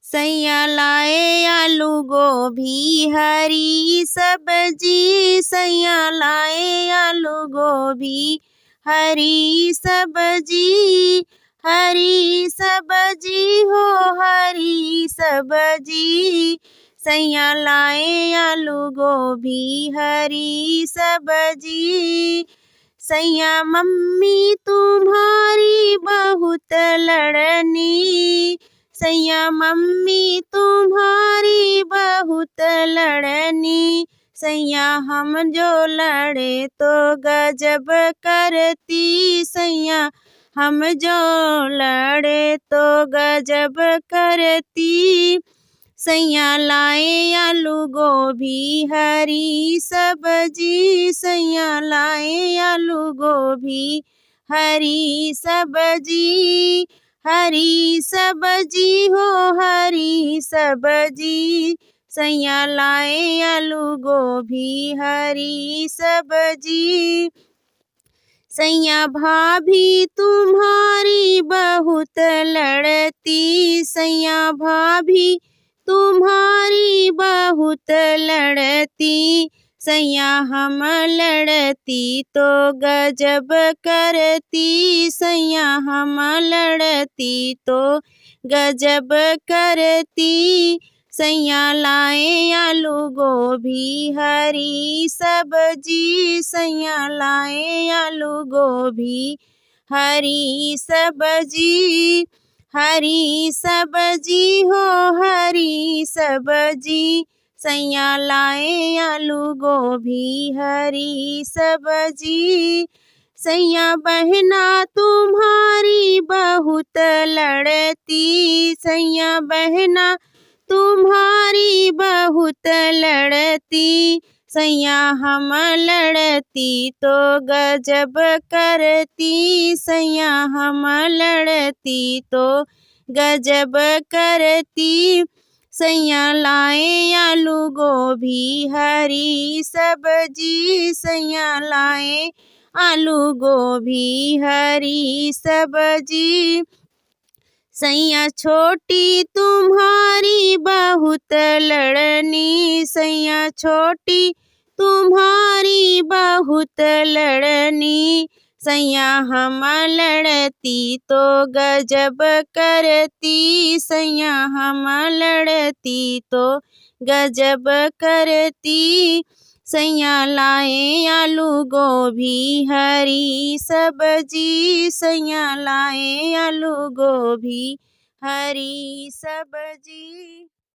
सैया लाए आलू गोभी हरी सब्जी, सैया लाए आलू गोभी हरी सब्जी, हरी सब्जी हो हरी सब्जी, सैया लाए आलू गोभी हरी सब्जी। सैया मम्मी तुम्हारी बहुत लड़नी, सैया मम्मी तुम्हारी बहुत लड़नी, सैया हम जो लड़े तो गजब करती, सैया हम जो लड़े तो गजब करती। सैया लाए आलू गोभी हरी सब्जी, सैया लाए आलू गोभी हरी सब्जी, हरी सब्जी हो हरी सब्जी, सैया लाए आलू गोभी हरी सब्जी। सैया भाभी तुम्हारी बहुत लड़ती, सैया भाभी तुम्हारी बहुत लड़ती, सैया हम लड़ती तो गजब करती, सैया हम लड़ती तो गजब करती। सैया लाए आलू गोभी हरी सब्जी, सैया लाए आलू गोभी हरी सब्जी, हरी सब्जी हो हरी सब्जी, सैया लाए आलू गोभी हरी सब्जी। सैया बहना तुम्हारी बहुत लड़ती, सैया बहना तुम्हारी बहुत लड़ती, सैया हम लड़ती तो गजब करती, सैया हम लड़ती तो गजब करती। सैया लाए आलू गोभी हरी सब्जी, सैया लाए आलू गोभी हरी सब्जी। सैया छोटी तुम्हारी बहुत लड़नी, सैया छोटी तुम्हारी बहुत लड़नी, सैया हम लड़ती तो गजब करती, सैया हम लड़ती तो गजब करती। सैया लाए आलू गोभी हरी सब्जी, सैया लाए आलू गोभी हरी सब्जी।